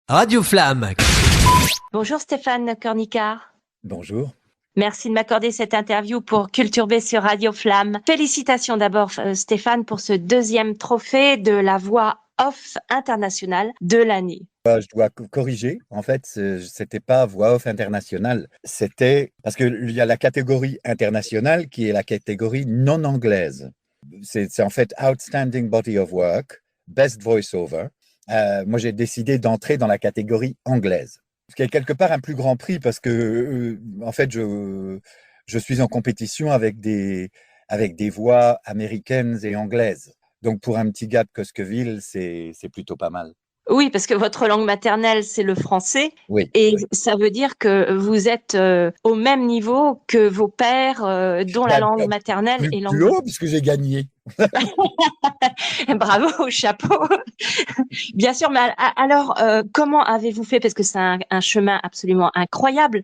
Radio Flamme. Bonjour Stéphane Cornicard. Bonjour. Merci de m'accorder cette interview pour Culture B sur Radio Flamme. Félicitations d'abord Stéphane pour ce deuxième trophée de la voix off internationale de l'année. Je dois corriger. En fait, c'était pas voix off internationale. C'était parce qu'il y a la catégorie internationale qui est la catégorie non anglaise. C'est en fait Outstanding Body of Work, Best Voiceover. Moi, j'ai décidé d'entrer dans la catégorie anglaise. Ce qui est quelque part un plus grand prix parce que, en fait, je suis en compétition avec des voix américaines et anglaises. Donc, pour un petit gars de Cosqueville, c'est plutôt pas mal. Oui, parce que votre langue maternelle, c'est le français. Oui. Et ça veut dire que vous êtes au même niveau que vos pères dont la langue maternelle est l'anglais. Plus haut, puisque j'ai gagné. Bravo, chapeau. Bien sûr, mais alors, comment avez-vous fait? Parce que c'est un chemin absolument incroyable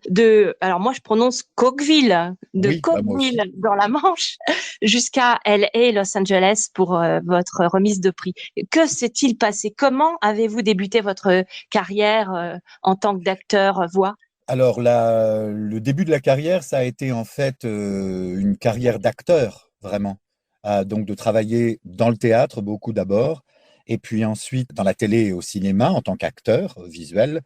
alors moi je prononce Coqueville, Coqueville dans la Manche jusqu'à LA, Los Angeles pour votre remise de prix. Que s'est-il passé? Comment avez-vous débuté votre carrière en tant d'acteur voix? Alors, le début de la carrière, ça a été en fait une carrière d'acteur, vraiment. Donc, de travailler dans le théâtre, beaucoup d'abord, et puis ensuite dans la télé et au cinéma en tant qu'acteur visuel.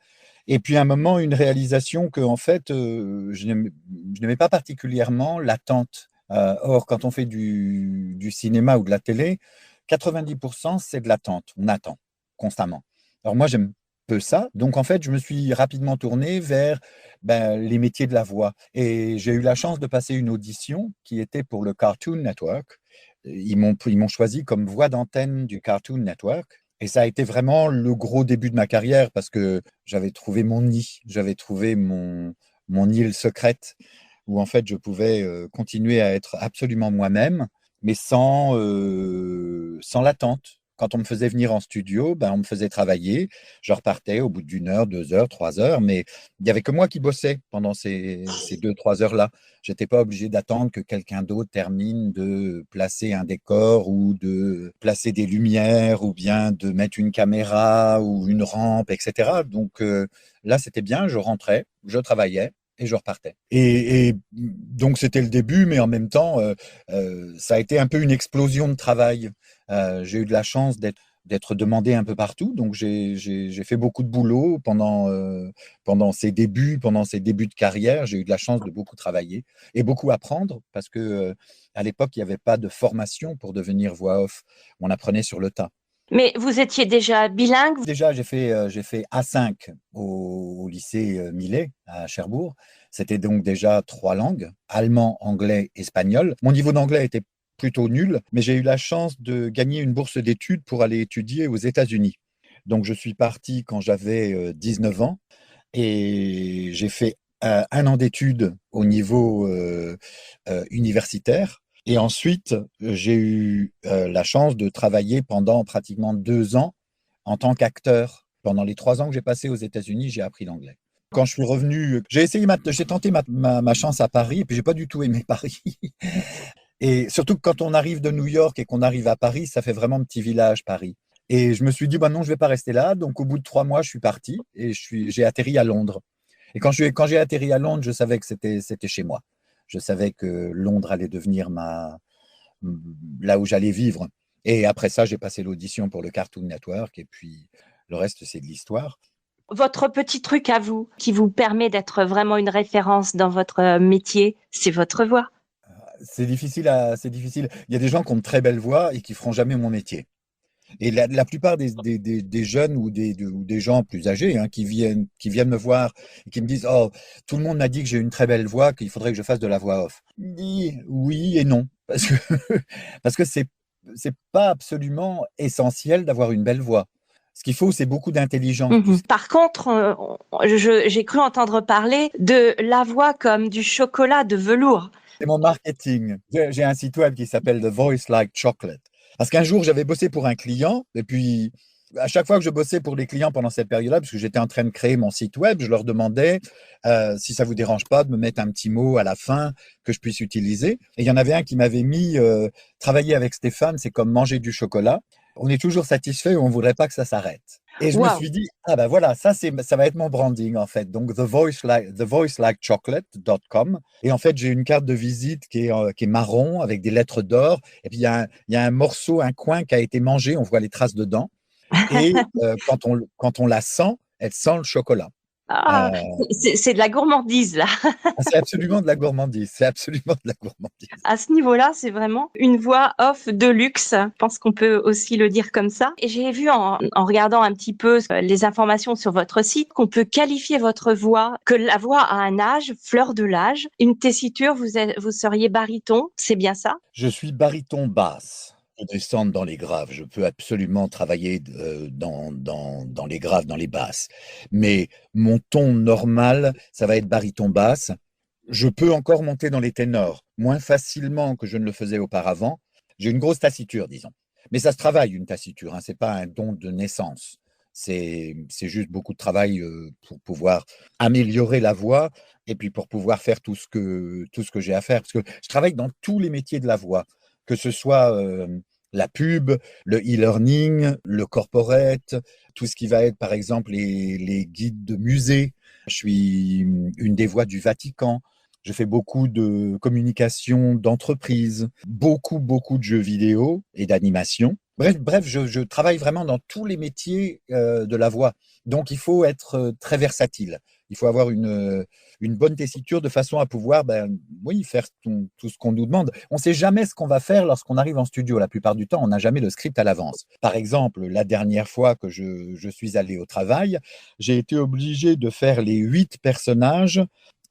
Et puis, à un moment, une réalisation que, en fait, je n'aimais pas particulièrement, l'attente. Or, quand on fait du cinéma ou de la télé, 90%, c'est de l'attente. On attend constamment. Alors, moi, j'aime peu ça. Donc, en fait, je me suis rapidement tourné vers les métiers de la voix. Et j'ai eu la chance de passer une audition qui était pour le Cartoon Network. Ils m'ont choisi comme voix d'antenne du Cartoon Network. Et ça a été vraiment le gros début de ma carrière parce que j'avais trouvé mon nid, j'avais trouvé mon île secrète où en fait je pouvais continuer à être absolument moi-même, mais sans l'attente. Quand on me faisait venir en studio, on me faisait travailler. Je repartais au bout d'une heure, 2 heures, 3 heures, mais il n'y avait que moi qui bossais pendant ces 2, 3 heures-là. Je n'étais pas obligé d'attendre que quelqu'un d'autre termine de placer un décor ou de placer des lumières ou bien de mettre une caméra ou une rampe, etc. Donc là, c'était bien, je rentrais, je travaillais. Et je repartais. Et donc, c'était le début, mais en même temps, ça a été un peu une explosion de travail. J'ai eu de la chance d'être demandé un peu partout. Donc, j'ai fait beaucoup de boulot pendant ces débuts de carrière. J'ai eu de la chance de beaucoup travailler et beaucoup apprendre parce que à l'époque, il n'y avait pas de formation pour devenir voix off. On apprenait sur le tas. Mais vous étiez déjà bilingue? Déjà, j'ai fait A5 au lycée Millet à Cherbourg. C'était donc déjà 3 langues, allemand, anglais, espagnol. Mon niveau d'anglais était plutôt nul, mais j'ai eu la chance de gagner une bourse d'études pour aller étudier aux États-Unis. Donc, je suis parti quand j'avais 19 ans et j'ai fait 1 an d'études au niveau universitaire. Et ensuite, j'ai eu la chance de travailler pendant pratiquement 2 ans en tant qu'acteur. Pendant les 3 ans que j'ai passés aux États-Unis, j'ai appris l'anglais. Quand je suis revenu, j'ai tenté ma chance à Paris, et puis j'ai pas du tout aimé Paris. Et surtout que quand on arrive de New York et qu'on arrive à Paris, ça fait vraiment petit village, Paris. Et je me suis dit, non, je vais pas rester là. Donc, au bout de 3 mois, je suis parti et j'ai atterri à Londres. Et quand j'ai atterri à Londres, je savais que c'était chez moi. Je savais que Londres allait devenir là où j'allais vivre. Et après ça, j'ai passé l'audition pour le Cartoon Network et puis le reste, c'est de l'histoire. Votre petit truc à vous, qui vous permet d'être vraiment une référence dans votre métier, c'est votre voix. C'est difficile. Il y a des gens qui ont de très belles voix et qui feront jamais mon métier. Et la plupart des jeunes ou des gens plus âgés qui viennent me voir et qui me disent « Oh, tout le monde m'a dit que j'ai une très belle voix, qu'il faudrait que je fasse de la voix off. » Je dis oui et non. Parce que c'est pas absolument essentiel d'avoir une belle voix. Ce qu'il faut, c'est beaucoup d'intelligence. Par contre, j'ai cru entendre parler de la voix comme du chocolat de velours. C'est mon marketing. J'ai un site web qui s'appelle The Voice Like Chocolate. Parce qu'un jour, j'avais bossé pour un client, et puis à chaque fois que je bossais pour les clients pendant cette période-là, parce que j'étais en train de créer mon site web, je leur demandais si ça vous dérange pas de me mettre un petit mot à la fin que je puisse utiliser. Et il y en avait un qui m'avait mis travailler avec Stéphane, c'est comme manger du chocolat. on est toujours satisfait ou on ne voudrait pas que ça s'arrête. Et je me suis dit, ah ben voilà, ça va être mon branding en fait. Donc thevoicelikechocolate.com. Et en fait, j'ai une carte de visite qui est marron avec des lettres d'or. Et puis il y a un morceau, un coin qui a été mangé, on voit les traces dedans. Et quand on la sent, elle sent le chocolat. Ah, c'est de la gourmandise, là. C'est absolument de la gourmandise. C'est absolument de la gourmandise. À ce niveau-là, c'est vraiment une voix off de luxe. Je pense qu'on peut aussi le dire comme ça. Et j'ai vu en regardant un petit peu les informations sur votre site qu'on peut qualifier votre voix, que la voix a un âge, fleur de l'âge. Une tessiture, vous seriez baryton, c'est bien ça? Je suis baryton basse. Je descends dans les graves. Je peux absolument travailler dans les graves, dans les basses. Mais mon ton normal, ça va être baryton basse. Je peux encore monter dans les ténors, moins facilement que je ne le faisais auparavant. J'ai une grosse tassiture, disons. Mais ça se travaille, une tassiture. Ce n'est pas un don de naissance. C'est juste beaucoup de travail pour pouvoir améliorer la voix et puis pour pouvoir faire tout ce que j'ai à faire. Parce que je travaille dans tous les métiers de la voix, que ce soit la pub, le e-learning, le corporate, tout ce qui va être, par exemple, les guides de musée. Je suis une des voix du Vatican. Je fais beaucoup de communication d'entreprise, beaucoup de jeux vidéo et d'animation. Bref, je travaille vraiment dans tous les métiers de la voix. Donc, il faut être très versatile. Il faut avoir une bonne tessiture de façon à pouvoir faire tout ce qu'on nous demande. On ne sait jamais ce qu'on va faire lorsqu'on arrive en studio. La plupart du temps, on n'a jamais le script à l'avance. Par exemple, la dernière fois que je suis allé au travail, j'ai été obligé de faire les 8 personnages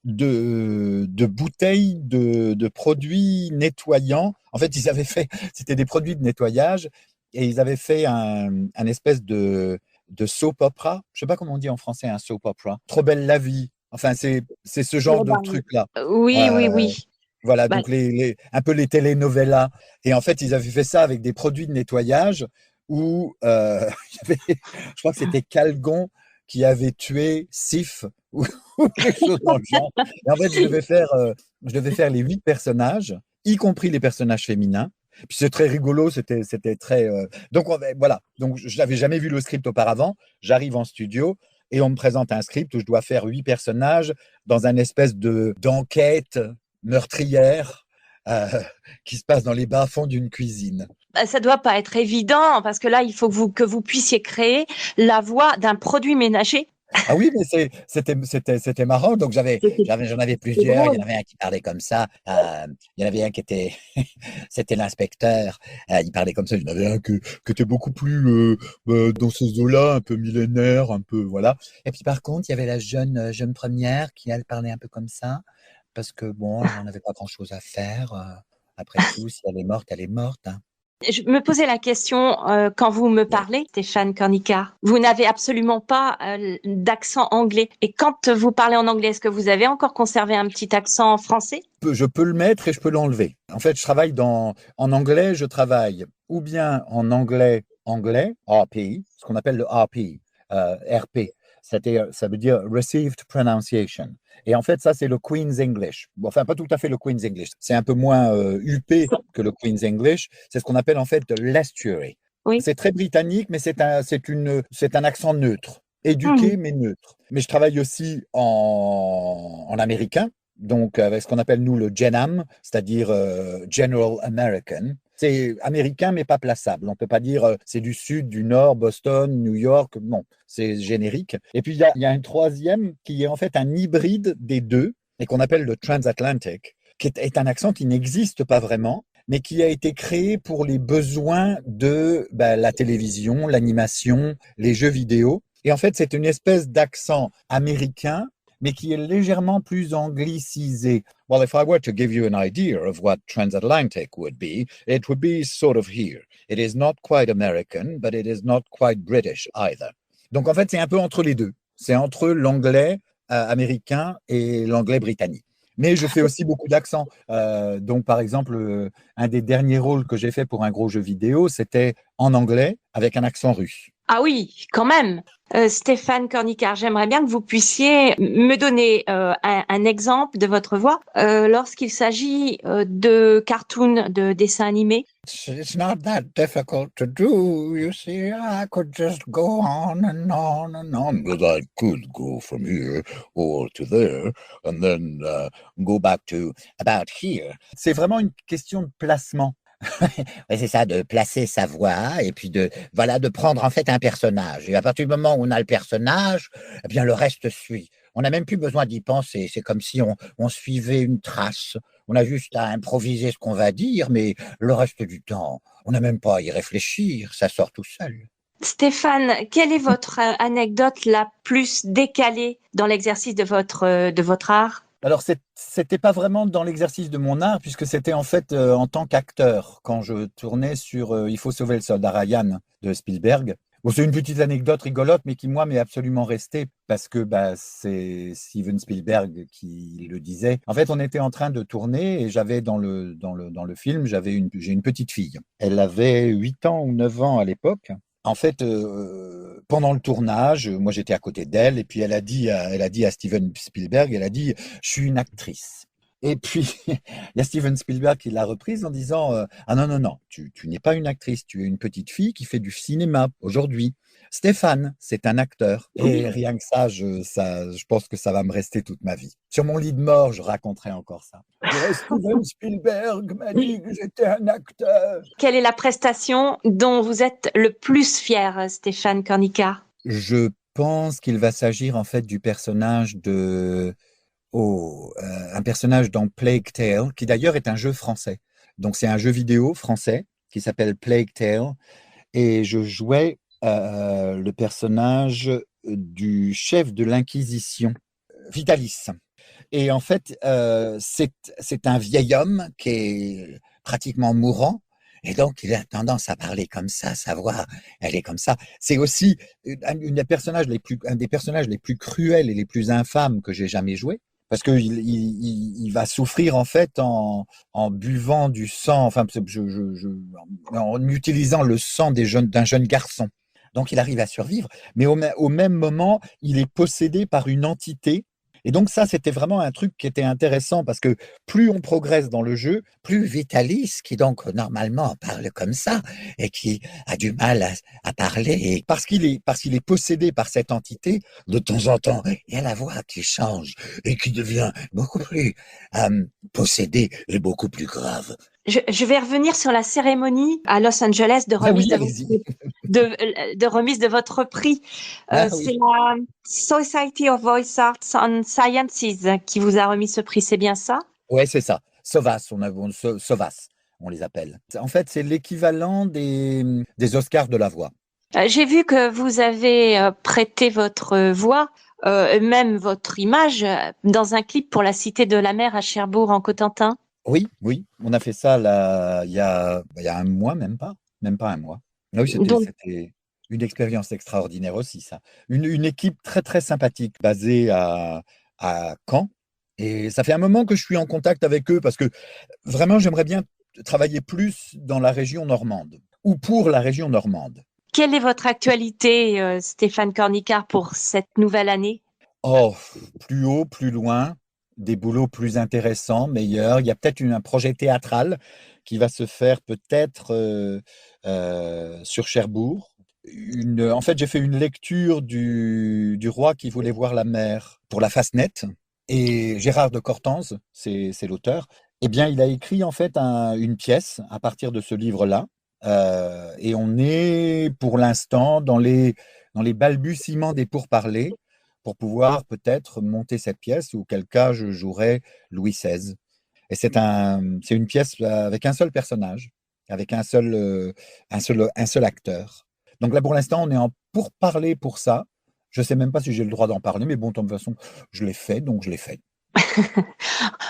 de bouteilles de produits nettoyants. En fait, c'était des produits de nettoyage et ils avaient fait un espèce de soap opera. Je ne sais pas comment on dit en français un soap opera. Trop belle la vie. Enfin, c'est ce genre de truc-là. Oui. Voilà, donc un peu les telenovelas. Et en fait, ils avaient fait ça avec des produits de nettoyage où je crois que c'était Calgon qui avait tué Sif ou quelque chose dans le genre. Et en fait, je devais faire les 8 personnages, y compris les personnages féminins. Puis c'est très rigolo, c'était très. Donc voilà. Donc je n'avais jamais vu le script auparavant. J'arrive en studio et on me présente un script où je dois faire 8 personnages dans un espèce d'enquête meurtrière qui se passe dans les bas-fonds d'une cuisine. Ça doit pas être évident parce que là, il faut que vous puissiez créer la voix d'un produit ménager. Ah oui, mais c'était marrant. Donc j'en avais plusieurs. Il y en avait un qui parlait comme ça. Il y en avait un qui était, c'était l'inspecteur. Il parlait comme ça. Il y en avait un qui était beaucoup plus dans ces eaux-là, un peu millénaire, un peu voilà. Et puis par contre, il y avait la jeune première qui elle parlait un peu comme ça parce que bon, elle n'en avait pas grand-chose à faire. Après tout, si elle est morte, elle est morte. Hein. Je me posais la question quand vous me parlez, Stéphane Kornica. Vous n'avez absolument pas d'accent anglais. Et quand vous parlez en anglais, est-ce que vous avez encore conservé un petit accent français? Je peux le mettre et je peux l'enlever. En fait, je travaille en anglais, je travaille ou bien en anglais, RP, ce qu'on appelle le RP, RP. Ça veut dire Received Pronunciation. Et en fait, ça, c'est le Queen's English. Bon, enfin, pas tout à fait le Queen's English. C'est un peu moins huppé que le Queen's English. C'est ce qu'on appelle en fait le l'estuary. Oui. C'est très britannique, mais c'est un accent neutre. Éduqué, mais neutre. Mais je travaille aussi en américain, donc avec ce qu'on appelle nous le GenAm, c'est-à-dire General American. C'est américain, mais pas plaçable. On ne peut pas dire c'est du sud, du nord, Boston, New York. Non, c'est générique. Et puis, il y a un troisième qui est en fait un hybride des deux et qu'on appelle le transatlantic, qui est un accent qui n'existe pas vraiment, mais qui a été créé pour les besoins de la télévision, l'animation, les jeux vidéo. Et en fait, c'est une espèce d'accent américain mais qui est légèrement plus anglicisé. Well, if I were to give you an idea of what transatlantic would be, it would be sort of here. It is not quite American, but it is not quite British either. Donc, en fait, c'est un peu entre les deux. C'est entre l'anglais américain et l'anglais britannique. Mais je fais aussi beaucoup d'accents. Donc, par exemple, un des derniers rôles que j'ai fait pour un gros jeu vidéo, c'était en anglais avec un accent russe. Ah oui, quand même. Stéphane Cornicard, j'aimerais bien que vous puissiez me donner un exemple de votre voix lorsqu'il s'agit de cartoons, de dessins animés. It's not that difficult to do, you see. I could just go on and on and on, but I could go from here or to there and then go back to about here. C'est vraiment une question de placement. Ouais, c'est ça, de placer sa voix et puis de prendre en fait un personnage. Et à partir du moment où on a le personnage, eh bien le reste suit. On n'a même plus besoin d'y penser. C'est comme si on suivait une trace. On a juste à improviser ce qu'on va dire, mais le reste du temps, on n'a même pas à y réfléchir. Ça sort tout seul. Stéphane, quelle est votre anecdote la plus décalée dans l'exercice de votre art? Alors, c'était pas vraiment dans l'exercice de mon art, puisque c'était en fait en tant qu'acteur, quand je tournais sur Il faut sauver le soldat Ryan de Spielberg. Bon, c'est une petite anecdote rigolote, mais qui, moi, m'est absolument restée, parce que c'est Steven Spielberg qui le disait. En fait, on était en train de tourner, et j'avais dans le film, j'ai une petite fille. Elle avait 8 ans ou 9 ans à l'époque. En fait, pendant le tournage, moi j'étais à côté d'elle et puis elle a dit à Steven Spielberg, elle a dit, je suis une actrice. Et puis il y a Steven Spielberg qui l'a reprise en disant, ah non non non, tu n'es pas une actrice, tu es une petite fille qui fait du cinéma aujourd'hui. Stéphane, c'est un acteur. Et rien que ça, je pense que ça va me rester toute ma vie. Sur mon lit de mort, je raconterai encore ça. Steven Spielberg m'a dit que j'étais un acteur. Quelle est la prestation dont vous êtes le plus fier, Stéphane Cornicard? Je pense qu'il va s'agir en fait du personnage un personnage dans Plague Tale, qui d'ailleurs est un jeu français. Donc c'est un jeu vidéo français qui s'appelle Plague Tale. Et je jouais le personnage du chef de l'Inquisition, Vitalis. Et en fait, c'est un vieil homme qui est pratiquement mourant. Et donc, il a tendance à parler comme ça, sa voix, elle est comme ça. C'est aussi un des personnages les plus cruels et les plus infâmes que j'ai jamais joué. Parce qu'il va souffrir en fait en buvant du sang, enfin, en utilisant le sang d'un jeune garçon. Donc, il arrive à survivre. Mais au même moment, il est possédé par une entité. Et donc ça, c'était vraiment un truc qui était intéressant parce que plus on progresse dans le jeu, plus Vitalis, qui donc normalement parle comme ça et qui a du mal à parler, et parce qu'il est possédé par cette entité, de temps en temps, il y a la voix qui change et qui devient beaucoup plus possédée et beaucoup plus grave. Je vais revenir sur la cérémonie à Los Angeles de remise, de remise de votre prix. C'est la Society of Voice Arts and Sciences qui vous a remis ce prix, c'est bien ça? Oui, c'est ça. SOVAS, SOVAS, on les appelle. En fait, c'est l'équivalent des Oscars de la voix. J'ai vu que vous avez prêté votre voix, même votre image, dans un clip pour la Cité de la Mer à Cherbourg, en Cotentin. Oui, on a fait ça il y a un mois, même pas un mois. Oui, c'était une expérience extraordinaire aussi, ça. Une équipe très, très sympathique, basée à Caen. Et ça fait un moment que je suis en contact avec eux parce que vraiment, j'aimerais bien travailler plus dans la région normande ou pour la région normande. Quelle est votre actualité, Stéphane Cornicard, pour cette nouvelle année? Oh, plus haut, plus loin. Des boulots plus intéressants, meilleurs. Il y a peut-être un projet théâtral qui va se faire peut-être sur Cherbourg. En fait, j'ai fait une lecture du roi qui voulait voir la mer pour la Fastnet. Et Gérard de Cortanze, c'est l'auteur. Eh bien, il a écrit en fait une pièce à partir de ce livre-là. Et on est pour l'instant dans les balbutiements des pourparlers, pour pouvoir peut-être monter cette pièce, ou auquel cas je jouerai Louis XVI. Et c'est une pièce avec un seul personnage, avec un seul acteur. Donc là, pour l'instant, on est en pourparlers pour ça. Je ne sais même pas si j'ai le droit d'en parler, mais bon, de toute façon, je l'ai fait, donc je l'ai fait.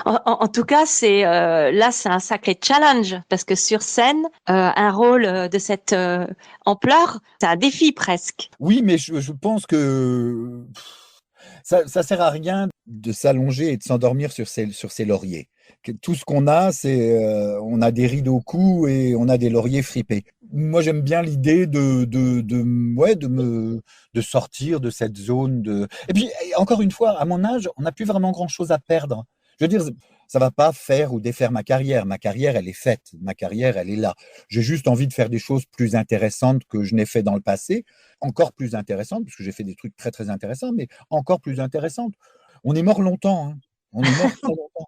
En tout cas, c'est un sacré challenge parce que sur scène, un rôle de cette ampleur, c'est un défi presque. Oui, mais je pense que ça sert à rien de s'allonger et de s'endormir sur ses lauriers. Tout ce qu'on a, c'est on a des rides au cou et on a des lauriers fripés. moi, j'aime bien l'idée de sortir de cette zone. Et puis, encore une fois, à mon âge, on n'a plus vraiment grand-chose à perdre. Je veux dire, ça va pas faire ou défaire ma carrière. Ma carrière, elle est faite. Ma carrière, elle est là. J'ai juste envie de faire des choses plus intéressantes que je n'ai fait dans le passé. Encore plus intéressantes, parce que j'ai fait des trucs très, très intéressants, mais encore plus intéressantes. On est mort longtemps, hein. On est mort très longtemps.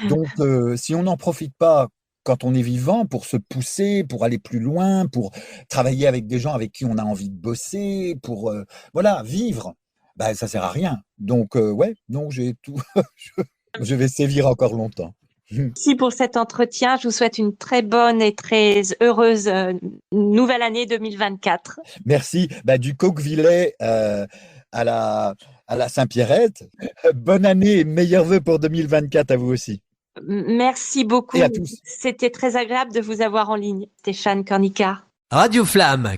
Donc, si on n'en profite pas quand on est vivant pour se pousser, pour aller plus loin, pour travailler avec des gens avec qui on a envie de bosser, pour vivre, bah, ça sert à rien. Donc, non, j'ai tout. Je vais sévir encore longtemps. Merci pour cet entretien. Je vous souhaite une très bonne et très heureuse nouvelle année 2024. Merci. Bah, du Coquevillet à la Saint-Pierrette. Bonne année et meilleurs vœux pour 2024 à vous aussi. Merci beaucoup. Et à tous. C'était très agréable de vous avoir en ligne, Stéphane Kornica. Radio Flamme